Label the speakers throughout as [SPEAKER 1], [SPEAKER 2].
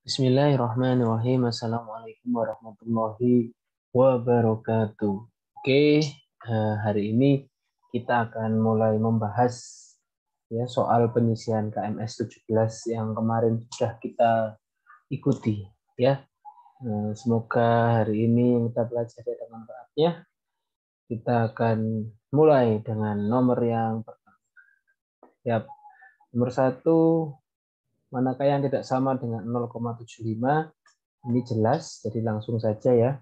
[SPEAKER 1] Bismillahirrahmanirrahim. Assalamualaikum warahmatullahi wabarakatuh. Oke, hari ini kita akan mulai membahas ya soal penyisian KMS 17 yang kemarin sudah kita ikuti ya. Semoga hari ini yang kita pelajari ada manfaatnya. Kita akan mulai dengan nomor yang pertama. Ya, nomor 1, manakah yang tidak sama dengan 0,75? Ini jelas, jadi langsung saja ya.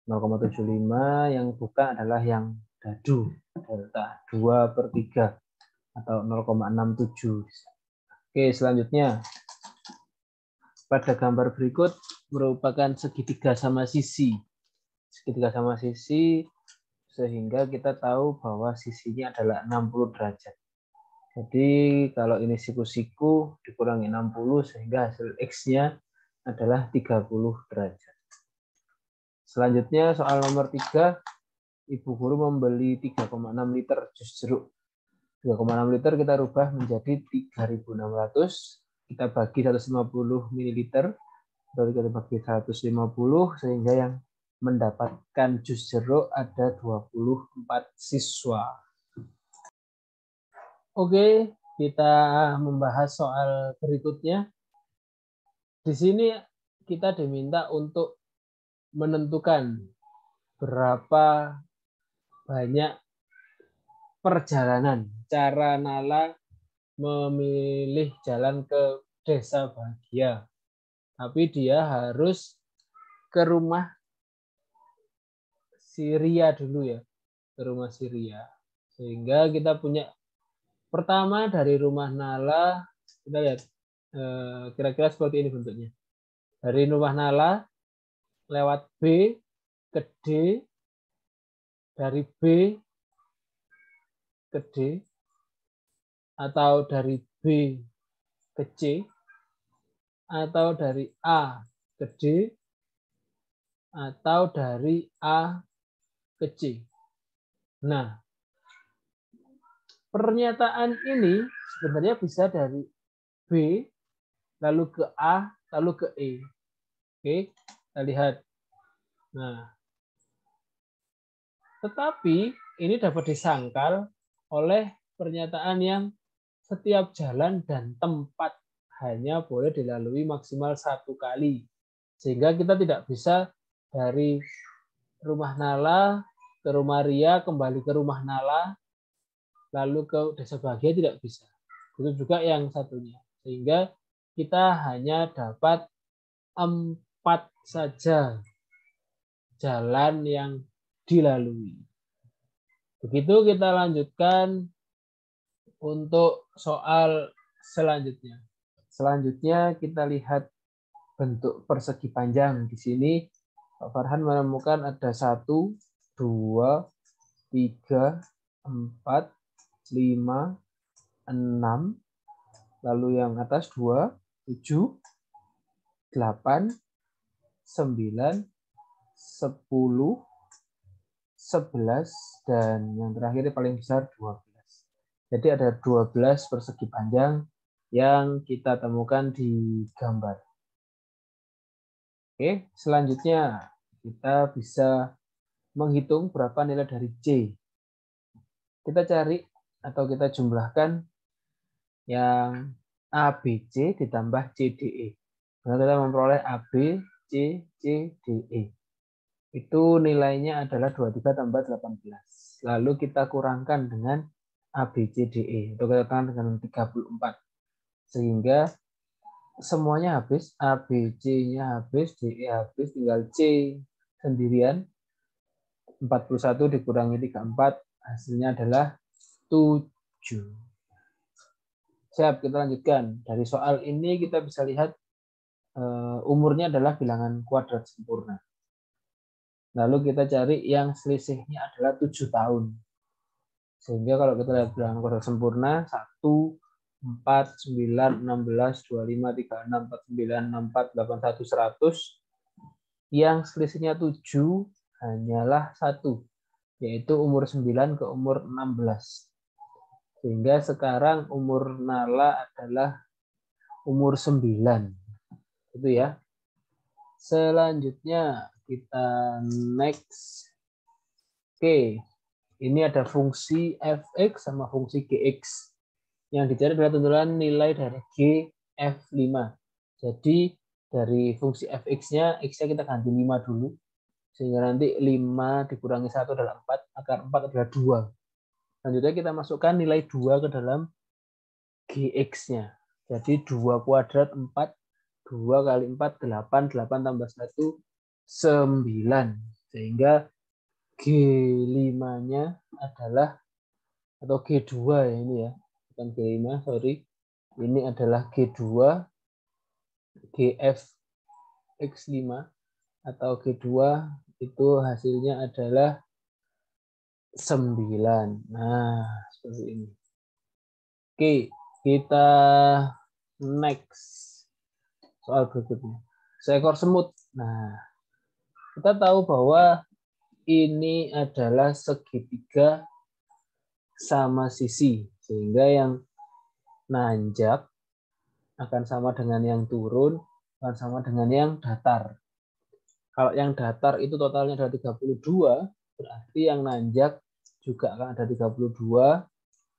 [SPEAKER 1] 0,75 yang bukan adalah yang dadu, delta 2/3 atau 0,67. Oke, selanjutnya. Pada gambar berikut merupakan segitiga sama sisi. Segitiga sama sisi sehingga kita tahu bahwa sisinya adalah 60 derajat. Jadi kalau ini siku-siku dikurangi 60 sehingga hasil X-nya adalah 30 derajat. Selanjutnya soal nomor 3, Ibu guru membeli 3,6 liter jus jeruk. 3,6 liter kita rubah menjadi 3.600. Kita bagi 150 ml. Lalu kita bagi 150 sehingga yang mendapatkan jus jeruk ada 24 siswa. Oke, kita membahas soal berikutnya. Di sini kita diminta untuk menentukan berapa banyak perjalanan cara Nala memilih jalan ke desa bahagia. Tapi dia harus ke rumah Syria dulu ya. Ke rumah Syria. Sehingga kita punya pertama dari rumah Nala, kita lihat kira-kira seperti ini bentuknya. Dari rumah Nala lewat B ke D, dari B ke D, atau dari B ke C, atau dari A ke D, atau dari A ke C. Nah, pernyataan ini sebenarnya bisa dari B, lalu ke A, lalu ke E. Oke, kita lihat. Nah, tetapi ini dapat disangkal oleh pernyataan yang setiap jalan dan tempat hanya boleh dilalui maksimal 1 kali. Sehingga kita tidak bisa dari rumah Nala ke rumah Ria, kembali ke rumah Nala, lalu ke desa bahagia, tidak bisa. Itu juga yang satunya. Sehingga kita hanya dapat 4 saja jalan yang dilalui. Begitu kita lanjutkan untuk soal selanjutnya. Selanjutnya kita lihat bentuk persegi panjang. Di sini Pak Farhan menemukan ada 1, 2, 3, 4, 5, 6. Lalu yang atas 2, 7, 8, 9, 10, 11, dan yang terakhir paling besar 12. Jadi ada 12 persegi panjang yang kita temukan di gambar. Oke, selanjutnya kita bisa menghitung berapa nilai dari C. Kita cari atau kita jumlahkan yang ABC ditambah CDE. Nah, kita memperoleh AB, C, CDE. Itu nilainya adalah 23 tambah 18. Lalu kita kurangkan dengan ABCDE. Itu kita kurangkan dengan 34. Sehingga semuanya habis, ABC-nya habis, DE habis, tinggal C sendirian. 41 dikurangi 34, hasilnya adalah 7. Siap, kita lanjutkan. Dari soal ini kita bisa lihat umurnya adalah bilangan kuadrat sempurna. Lalu kita cari yang selisihnya adalah 7 tahun. Sehingga kalau kita lihat bilangan kuadrat sempurna, 1, 4, 9, 16, 25, 36, 49, 64, 81, 100. Yang selisihnya 7 hanyalah 1, yaitu umur 9 ke umur 16. Sehingga sekarang umur Nala adalah umur 9. Itu ya. Selanjutnya kita next. Oke, ini ada fungsi fx sama fungsi gx. Yang dicari adalah tentukan nilai dari g f5. Jadi dari fungsi fx-nya, x-nya kita ganti 5 dulu. Sehingga nanti 5 dikurangi 1 adalah 4, akar 4 adalah 2. Selanjutnya kita masukkan nilai 2 ke dalam gx-nya. Jadi 2 kuadrat 4, 2 kali 4, 8, 8 tambah 1, 9. Sehingga G5-nya adalah, atau G2 ya ini ya, bukan G5, sorry. Ini adalah G2, GF X5, atau G2 itu hasilnya adalah 9. Nah, seperti ini. Oke, kita next. Soal berikutnya. Seekor semut. Nah, kita tahu bahwa ini adalah segitiga sama sisi. Sehingga yang nanjak akan sama dengan yang turun, akan sama dengan yang datar. Kalau yang datar itu totalnya ada 32, berarti yang nanjak juga akan ada 32,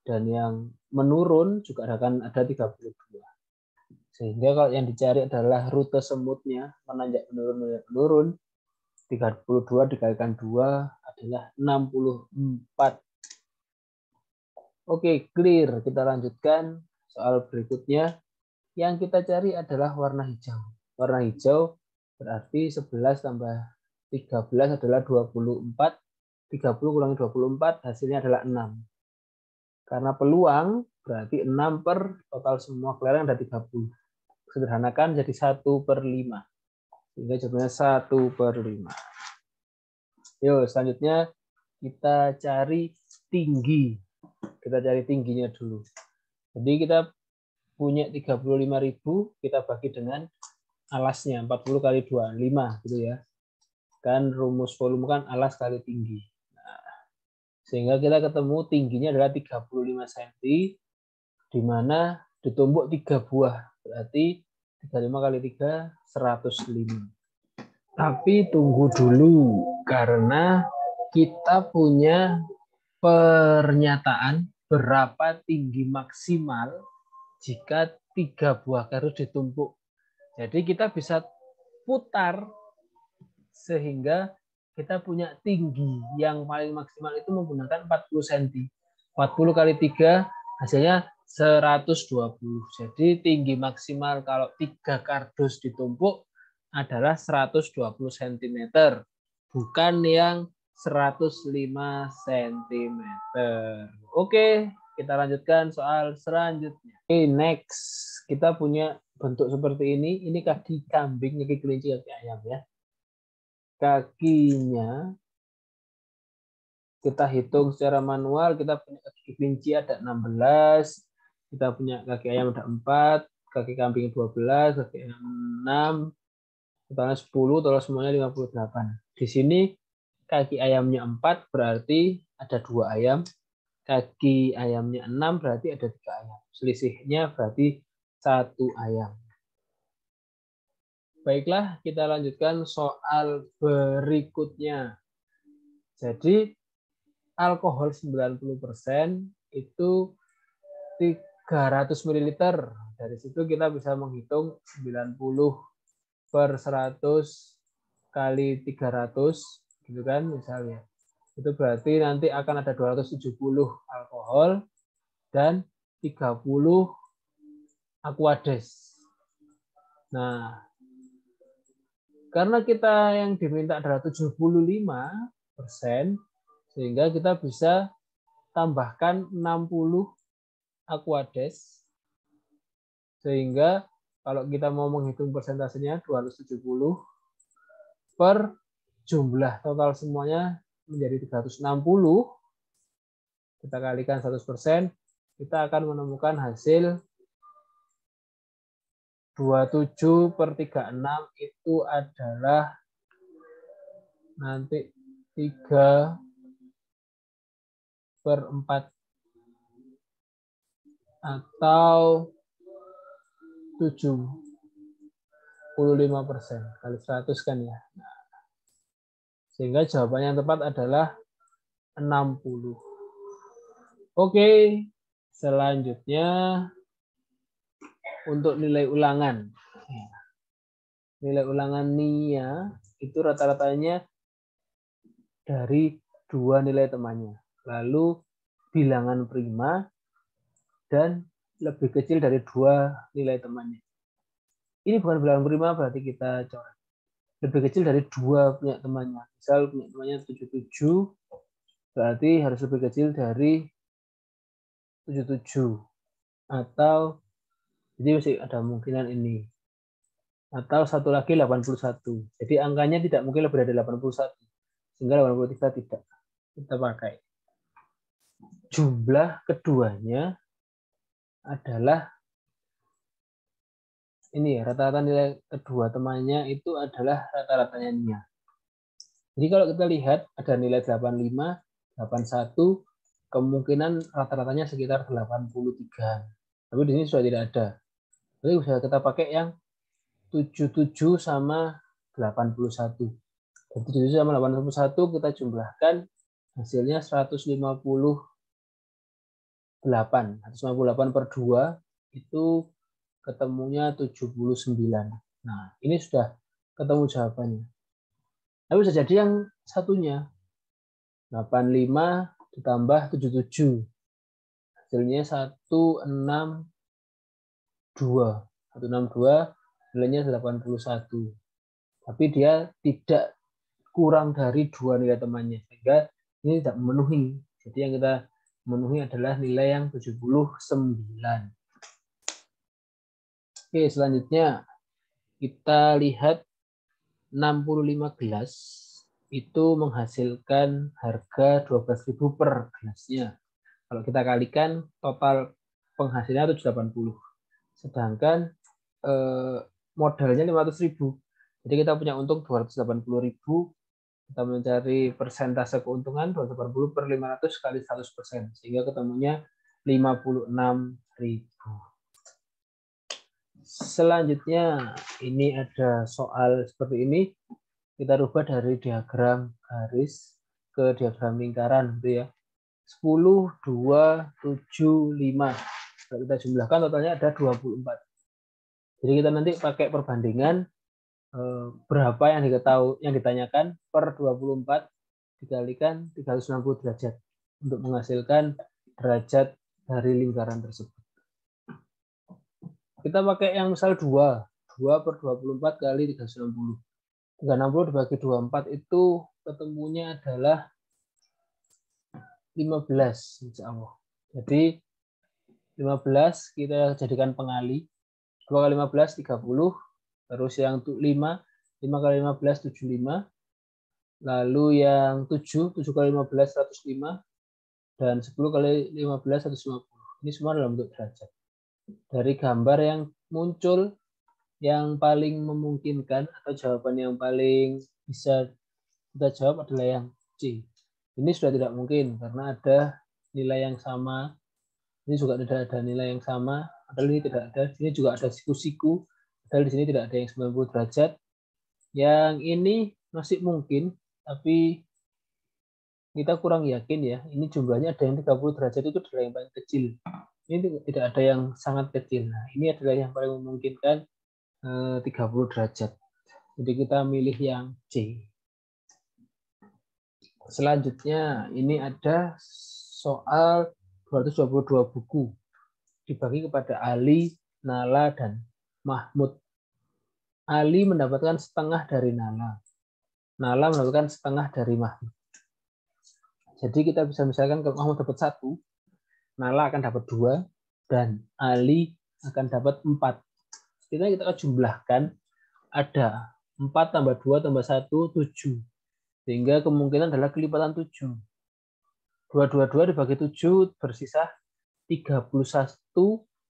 [SPEAKER 1] dan yang menurun juga akan ada 32. Sehingga kalau yang dicari adalah rute semutnya, menanjak menurun, 32 dikalikan 2 adalah 64. Oke, clear. Kita lanjutkan soal berikutnya. Yang kita cari adalah warna hijau. Warna hijau berarti 11 tambah 13 adalah 24. 30 kurangi 24 hasilnya adalah 6. Karena peluang berarti 6 per total semua kelereng ada 30. Sederhanakan jadi 1/5. Sehingga jawabannya 1/5. Yuk, selanjutnya kita cari tinggi. Kita cari tingginya dulu. Jadi kita punya 35.000, kita bagi dengan alasnya 40 kali 2, 5 gitu ya. Kan rumus volume kan alas kali tinggi. Nah, sehingga kita ketemu tingginya adalah 35 cm, di mana ditumbuk 3 buah. Berarti 35 kali 3, 105. Tapi tunggu dulu, karena kita punya pernyataan berapa tinggi maksimal jika 3 buah kardus ditumpuk. Jadi kita bisa putar sehingga kita punya tinggi yang paling maksimal itu menggunakan 40 cm. 40 kali 3 hasilnya 120. Jadi tinggi maksimal kalau 3 kardus ditumpuk adalah 120 cm. Bukan yang 105 cm. Oke, kita lanjutkan soal selanjutnya. Oke, next. Kita punya bentuk seperti ini. Ini kaki kambing, kaki kelinci, kaki ayam ya. Kakinya kita hitung secara manual. Kita punya kaki kelinci ada 16. Kita punya kaki ayam ada 4. Kaki kambing 12. Kaki ayam 6. Totalnya 10. Total semuanya 58. Di sini kaki ayamnya 4 berarti ada 2 ayam. Kaki ayamnya 6 berarti ada 3 ayam. Selisihnya berarti 1 ayam. Baiklah, kita lanjutkan soal berikutnya. Jadi alkohol 90% itu 300 ml. Dari situ kita bisa menghitung 90/100 kali 300 gitu kan misalnya. Itu berarti nanti akan ada 270 alkohol dan 30 aquades. Nah, karena kita yang diminta adalah 75%, sehingga kita bisa tambahkan 60 aquades. Sehingga kalau kita mau menghitung persentasenya 270 per jumlah total semuanya menjadi 360, kita kalikan 100%, kita akan menemukan hasil 27/36 itu adalah nanti 3/4 atau 7. 65%. Kali 100 kan ya. Nah, sehingga jawabannya yang tepat adalah 60. Oke, selanjutnya untuk nilai ulangan. Nilai ulangan NIA itu rata-ratanya dari 2 nilai temannya. Lalu bilangan prima dan lebih kecil dari 2 nilai temannya. Ini bukan bilangan prima, berarti kita coret. Lebih kecil dari 2 punya temannya. Misal punya temannya 77, berarti harus lebih kecil dari 77. Atau, jadi masih ada kemungkinan ini. Atau satu lagi 81. Jadi angkanya tidak mungkin lebih dari 81. Sehingga 83 tidak kita pakai. Jumlah keduanya adalah ini ya, rata-rata nilai kedua temannya itu adalah rata-ratanya NIA. Jadi kalau kita lihat ada nilai 85, 81, kemungkinan rata-ratanya sekitar 83. Tapi di sini sudah tidak ada. Jadi bisa kita pakai yang 77 sama 81. 77 sama 81 kita jumlahkan, hasilnya 158. 158 per 2 itu ketemunya 79. Nah, ini sudah ketemu jawabannya. Tapi bisa jadi yang satunya 85 ditambah 77. Hasilnya 162. 162 nilainya 81. Tapi dia tidak kurang dari 2 nilai temannya. Sehingga ini tidak memenuhi. Jadi yang kita memenuhi adalah nilai yang 79. Oke, selanjutnya kita lihat 65 gelas itu menghasilkan harga 12.000 per gelasnya. Kalau kita kalikan total penghasilnya 780. Sedangkan modalnya 500.000. Jadi kita punya untung 280.000. Kita mencari persentase keuntungan 280 per 500 kali 100%. Sehingga ketemunya 56.000. Selanjutnya ini ada soal seperti ini. Kita rubah dari diagram garis ke diagram lingkaran gitu ya. 10, 2, 7, 5. Kalau kita jumlahkan totalnya ada 24. Jadi kita nanti pakai perbandingan berapa yang ditanyakan per 24 dikalikan 360 derajat untuk menghasilkan derajat dari lingkaran tersebut. Kita pakai yang misal 2 per 24 kali 360. 360 dibagi 24 itu ketemunya adalah 15, insya Allah. Jadi 15 kita jadikan pengali. 2 kali 15, 30. Terus yang 5 kali 15, 75. Lalu yang 7 kali 15, 105. Dan 10 kali 15, 150. Ini semua dalam bentuk derajat. Dari gambar yang muncul, yang paling memungkinkan atau jawaban yang paling bisa kita jawab adalah yang C. Ini sudah tidak mungkin karena ada nilai yang sama. Ini juga tidak ada nilai yang sama. Padahal ini tidak ada. Ini juga ada siku-siku. Padahal di sini tidak ada yang 90 derajat. Yang ini masih mungkin, tapi kita kurang yakin ya. Ini jumlahnya ada yang 30 derajat itu adalah yang paling kecil. Ini tidak ada yang sangat kecil. Nah, ini adalah yang paling memungkinkan 30 derajat. Jadi kita milih yang C. Selanjutnya ini ada soal 222 buku dibagi kepada Ali, Nala, dan Mahmud. Ali mendapatkan setengah dari Nala. Nala mendapatkan setengah dari Mahmud. Jadi kita bisa misalkan kalau Mahmud dapat 1, Nala akan dapat 2, dan Ali akan dapat 4. Kita akan jumlahkan, ada 4 tambah 2 tambah 1, 7. Sehingga kemungkinan adalah kelipatan 7. 222 dibagi 7 bersisa 31,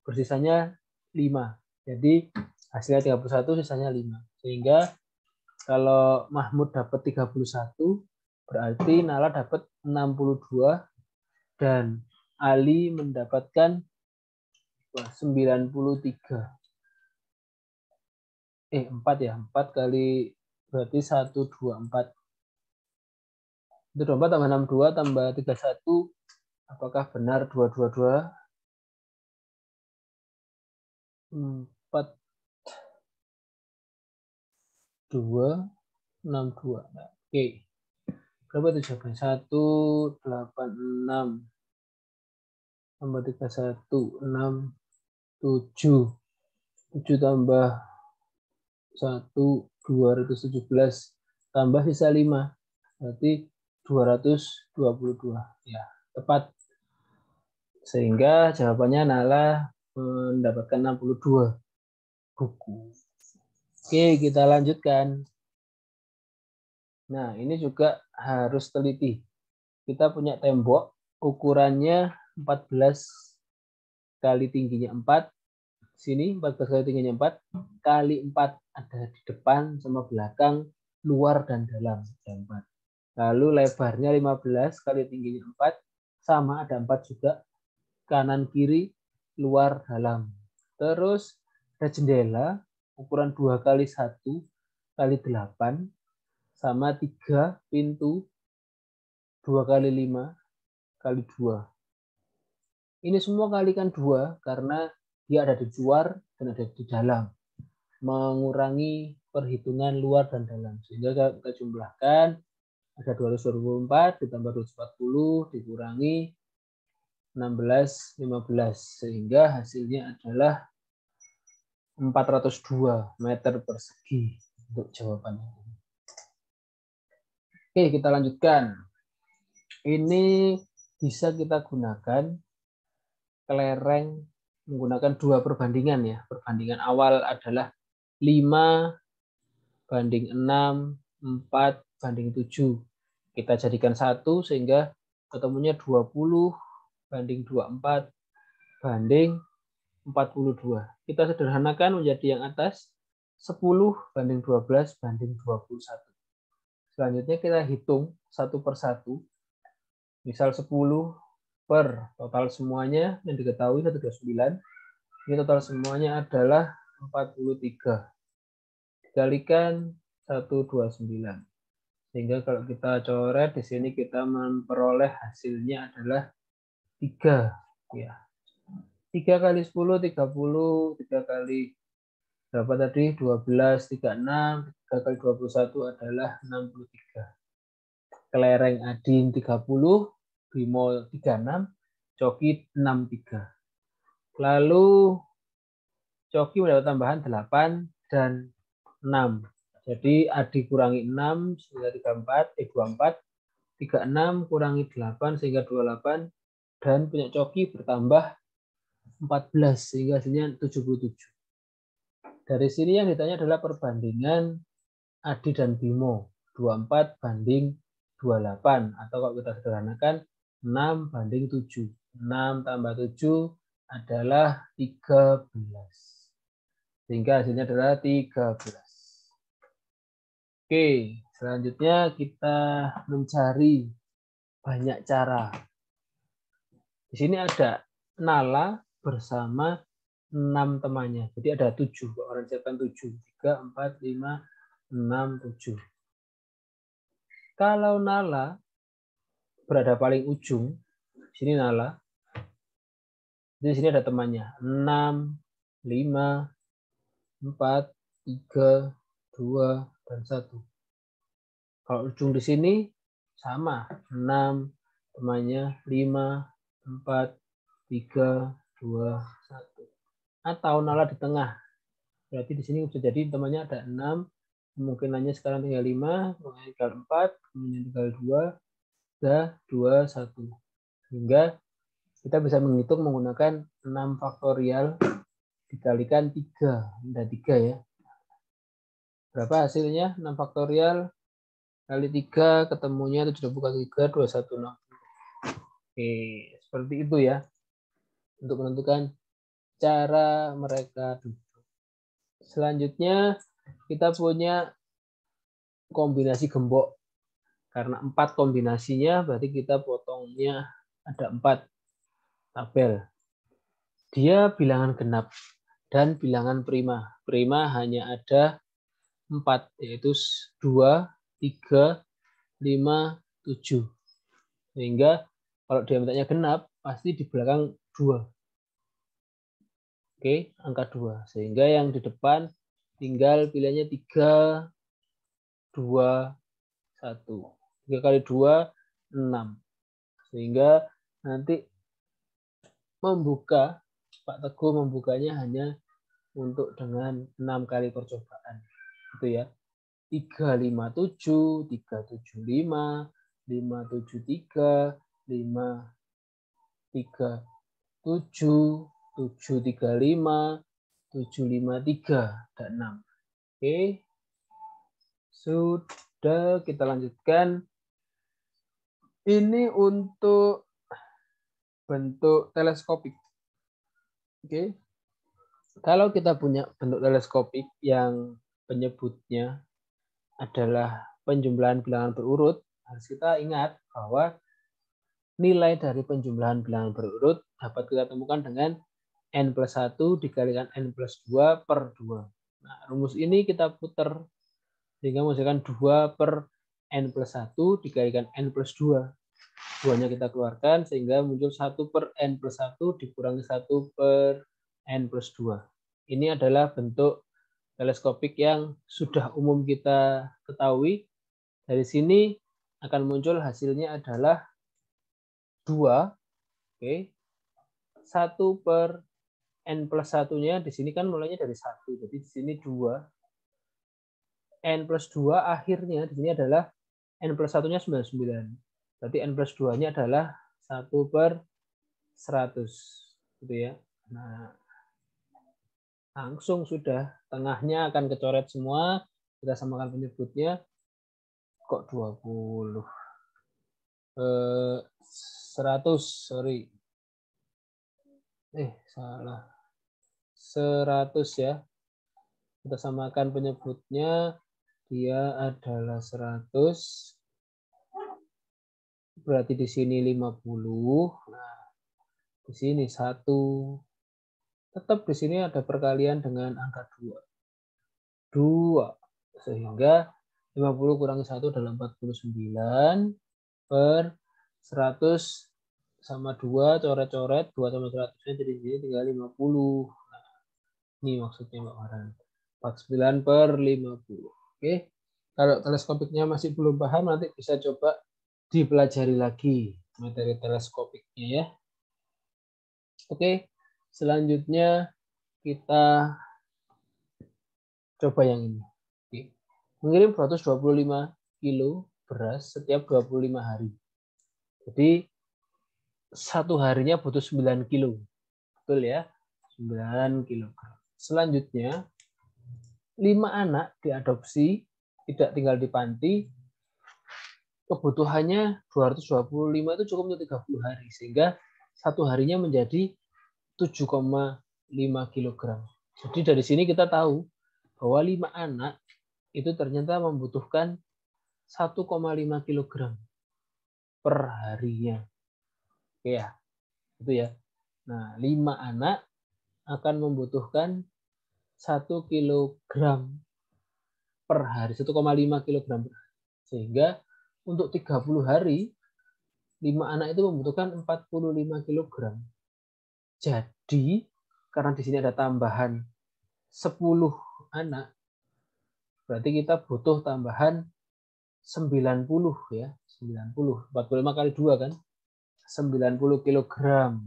[SPEAKER 1] bersisanya 5. Jadi hasilnya 31, sisanya 5. Sehingga kalau Mahmud dapat 31, berarti Nala dapat 62, dan Ali mendapatkan 93. 4 ya. 4 kali berarti 124. Itu 24 tambah 62 tambah 31. Apakah benar 222? 4, 2, 6, 2. Nah, oke. Berapa itu jawabannya? 186 tambah 31, 6, 7. 7 tambah 1, 217. Tambah sisa 5. Berarti 222. Ya, tepat. Sehingga jawabannya Nala mendapatkan 62 buku. Oke, kita lanjutkan. Nah, ini juga harus teliti. Kita punya tembok, ukurannya 14 kali tingginya 4. Sini 14 kali tingginya 4 kali 4 ada di depan sama belakang, luar dan dalam. 4. Lalu lebarnya 15 kali tingginya 4 sama ada 4 juga, kanan kiri, luar dalam. Terus ada jendela ukuran 2 kali 1 kali 8 sama 3 pintu 2 kali 5 kali 2. Ini semua kalikan 2 karena dia ada di luar dan ada di dalam. Mengurangi perhitungan luar dan dalam. Sehingga kita jumlahkan ada 224 ditambah 240 dikurangi 16, 15. Sehingga hasilnya adalah 402 meter persegi untuk jawabannya. Oke, kita lanjutkan. Ini bisa kita gunakan kelereng menggunakan 2 perbandingan ya. Perbandingan awal adalah 5 banding 6, 4 banding 7. Kita jadikan 1 sehingga ketemunya 20 banding 24 banding 42. Kita sederhanakan menjadi yang atas 10 banding 12 banding 21. Selanjutnya kita hitung satu per satu. Misal 10 per total semuanya yang diketahui 129. Ini total semuanya adalah 43. Dikalikan 129. Sehingga kalau kita coret di sini kita memperoleh hasilnya adalah 3. Ya. 3 kali 10, 30. 3 kali berapa tadi? 12, 36. 3 kali 21 adalah 63. Kelereng Adin 30, Bimo 36, Coki 63. Lalu Coki mendapat tambahan 8 dan 6. Jadi Adi kurangi 6 sehingga 24, 36 kurangi 8 sehingga 28, dan punya Coki bertambah 14 sehingga hasilnya 77. Dari sini yang ditanya adalah perbandingan Adi dan Bimo, 24 banding 28, atau kalau kita sederhanakan 6 banding 7. 6 tambah 7 adalah 13. Sehingga hasilnya adalah 13. Oke, selanjutnya kita mencari banyak cara. Di sini ada Nala bersama 6 temannya. Jadi ada 7. Orang siapkan 7. 3, 4, 5, 6, 7. Kalau Nala berada paling ujung, sini Nala. Di sini ada temannya. 6, 5, 4, 3, 2, dan 1. Kalau ujung di sini sama. 6, temannya 5, 4, 3, 2, 1. Atau Nala di tengah. Berarti di sini bisa jadi temannya ada 6. Kemungkinannya sekarang tinggal 5, kemudian tinggal 4, kemudian tinggal 2, 2, 1. Sehingga kita bisa menghitung menggunakan 6 faktorial dikalikan 3. Ada 3 ya. Berapa hasilnya? 6 faktorial kali 3 ketemunya 70 kali 3, 2160. Oke, seperti itu ya. Untuk menentukan cara mereka duduk. Selanjutnya kita punya kombinasi gembok. Karena 4 kombinasinya berarti kita potongnya ada 4 tabel. Dia bilangan genap. dan bilangan prima. Prima hanya ada 4, yaitu 2, 3, 5, 7. Sehingga kalau diameternya genap, pasti di belakang 2. Oke, angka 2. Sehingga yang di depan tinggal pilihannya 3, 2, 1. 3 kali 2, 6. Sehingga nanti Pak Teguh membukanya hanya untuk dengan 6 kali percobaan. Itu ya. 357, 375, 573, 537, 735, 753, dan 6. Oke. Sudah, kita lanjutkan. Ini untuk bentuk teleskopik. Oke. Kalau kita punya bentuk teleskopik yang penyebutnya adalah penjumlahan bilangan berurut, harus kita ingat bahwa nilai dari penjumlahan bilangan berurut dapat kita temukan dengan n+1 dikalikan n+2 per 2. Nah, rumus ini kita putar sehingga menghasilkan 2 per n+1 dikalikan n+2. 2-nya kita keluarkan sehingga muncul 1 per n+1 dikurangi 1 per n+2. Ini adalah bentuk teleskopik yang sudah umum kita ketahui. Dari sini akan muncul hasilnya adalah 2. Oke. 1 per n+1-nya di sini kan mulainya dari 1. Jadi di sini 2. n+2 akhirnya di sini adalah n+1-nya 99. Berarti n+2-nya adalah 1 per 100. Gitu ya. Nah, langsung sudah. Tengahnya akan kecoret semua. Kita samakan penyebutnya. Kok 20? 100, sorry. Salah. 100 ya. Kita samakan penyebutnya. Dia adalah 100. Berarti di sini 50. Nah, di sini 1. Tetap di sini ada perkalian dengan angka 2. 2. Sehingga 50 kurangi 1 adalah 49 per 100 sama 2, coret-coret, 2 sama 100-nya jadi sini tinggal 50. Nah, ini maksudnya Pak Farhan. 49 per 50. Oke. Kalau teleskopiknya masih belum paham, nanti bisa coba dipelajari lagi materi teleskopiknya ya. Oke. Selanjutnya kita coba yang ini. Oke. Mengirim 225 kilo beras setiap 25 hari. Jadi satu harinya butuh 9 kilo. Betul ya? 9 kilogram. Selanjutnya, 5 anak diadopsi, tidak tinggal di panti. Kebutuhannya 225 itu cukup untuk 30 hari. Sehingga satu harinya menjadi 7,5 kilogram. Jadi dari sini kita tahu bahwa 5 anak itu ternyata membutuhkan 1,5 kilogram per harinya. Oke ya, itu ya. Nah, 5 anak akan membutuhkan 1 kilogram per hari, 1,5 kilogram per hari. Sehingga untuk 30 hari, 5 anak itu membutuhkan 45 kilogram. Jadi, karena di sini ada tambahan 10 anak, berarti kita butuh tambahan 90 ya, 90. 45 kali 2 kan? 90 kilogram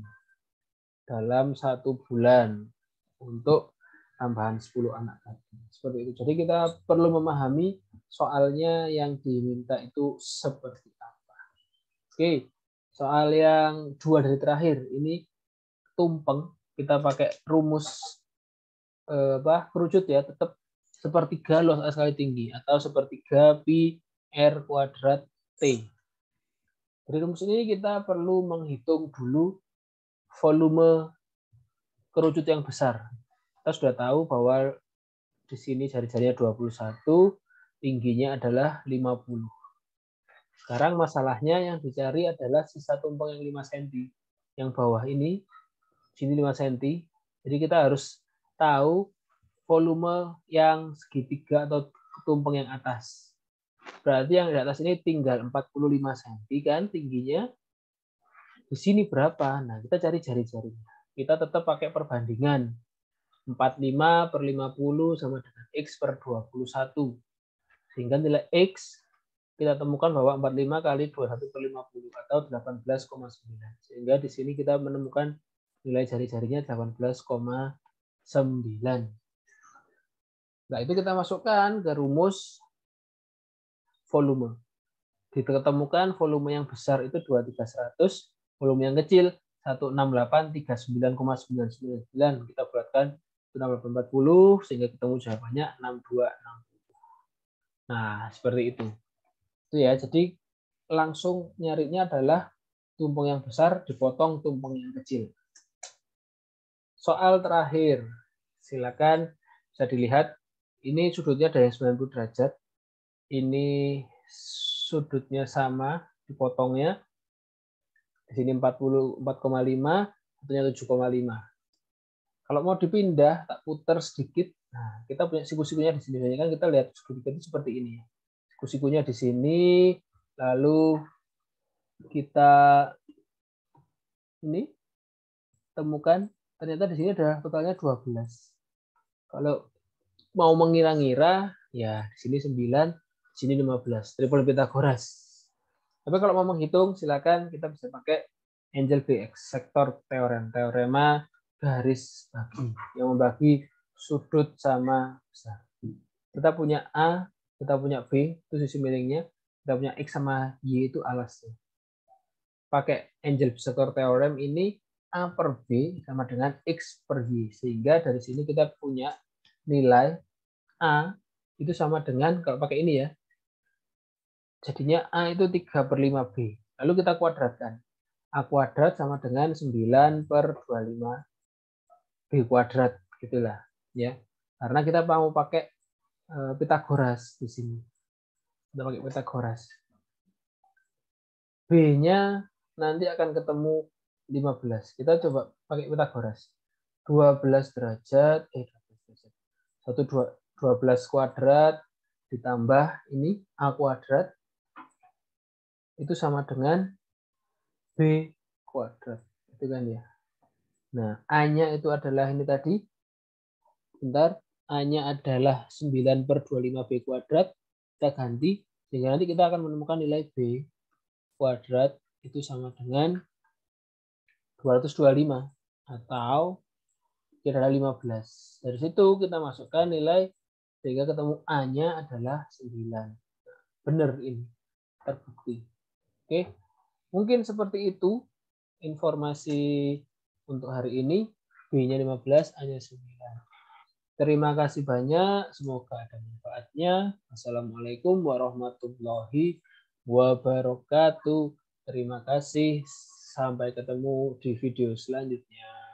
[SPEAKER 1] dalam 1 bulan untuk tambahan 10 anak tadi. Seperti itu. Jadi kita perlu memahami soalnya yang diminta itu seperti apa. Oke, soal yang 2 dari terakhir ini tumpeng. Kita pakai rumus kerucut ya, tetap sepertiga los A kali tinggi atau sepertiga pi R kuadrat T. Dari rumus ini kita perlu menghitung dulu volume kerucut yang besar. Kita sudah tahu bahwa di sini jari-jarinya 21, tingginya adalah 50. Sekarang masalahnya yang dicari adalah sisa tumpeng yang 5 cm. Yang bawah ini, sini 5 cm. Jadi kita harus tahu volume yang segitiga atau tumpeng yang atas. Berarti yang di atas ini tinggal 45 cm kan tingginya. Di sini berapa? Nah, kita cari jari-jarinya. Kita tetap pakai perbandingan. 45 per 50 sama dengan X per 21. Sehingga nilai X kita temukan bahwa 45 kali 21 per 50 atau 18,9. Sehingga di sini kita menemukan nilai jari-jarinya 18,9. Nah, itu kita masukkan ke rumus volume. Ditemukan volume yang besar itu 2300, volume yang kecil 16839,999. Kita buatkan 6840 sehingga ketemu jawabannya 6260. Nah, seperti itu. Itu ya. Jadi langsung nyarinya adalah tumpeng yang besar dipotong tumpeng yang kecil. Soal terakhir. Silakan bisa dilihat. Ini sudutnya dari 90 derajat. Ini sudutnya sama dipotongnya. Di sini 44,5, satunya 7,5. Kalau mau dipindah, tak putar sedikit. Nah, kita punya siku-sikunya di sini. Kan kita lihat siku-siku itu seperti ini. Siku-sikunya di sini, lalu kita ini temukan ternyata di sini ada totalnya 12. Kalau mau mengira-ngira, ya di sini 9, di sini 15. Triple Pythagoras. Tapi kalau mau menghitung, silakan kita bisa pakai Angel BX, sektor teorem, teorema garis bagi, yang membagi sudut sama besar. Kita punya A, kita punya B, itu sisi miringnya, kita punya X sama Y itu alasnya. Pakai Angel sektor teorem ini, A per B sama dengan X per Y, sehingga dari sini kita punya nilai A itu sama dengan, kalau pakai ini ya, jadinya A itu 3 per 5B. Lalu kita kuadratkan. A kuadrat sama dengan 9 per 25 B kuadrat. Gitulah. Ya. Karena kita mau pakai Pythagoras di sini. Kita pakai Pythagoras. B-nya nanti akan ketemu 15. Kita coba pakai Pythagoras. 12 derajat. 12 kuadrat ditambah ini A kuadrat. Itu sama dengan B kuadrat. Itu kan ya. Nah, A-nya itu adalah ini tadi. Bentar. A-nya adalah 9 per 25B kuadrat. Kita ganti. Sehingga nanti kita akan menemukan nilai B kuadrat itu sama dengan 225. Atau kira-kira 15. Dari situ kita masukkan nilai. Sehingga ketemu A-nya adalah 9. Benar ini. Terbukti. Oke. Mungkin seperti itu informasi untuk hari ini. B-nya 15, A-nya 9. Terima kasih banyak. Semoga ada manfaatnya. Assalamualaikum warahmatullahi wabarakatuh. Terima kasih. Sampai ketemu di video selanjutnya.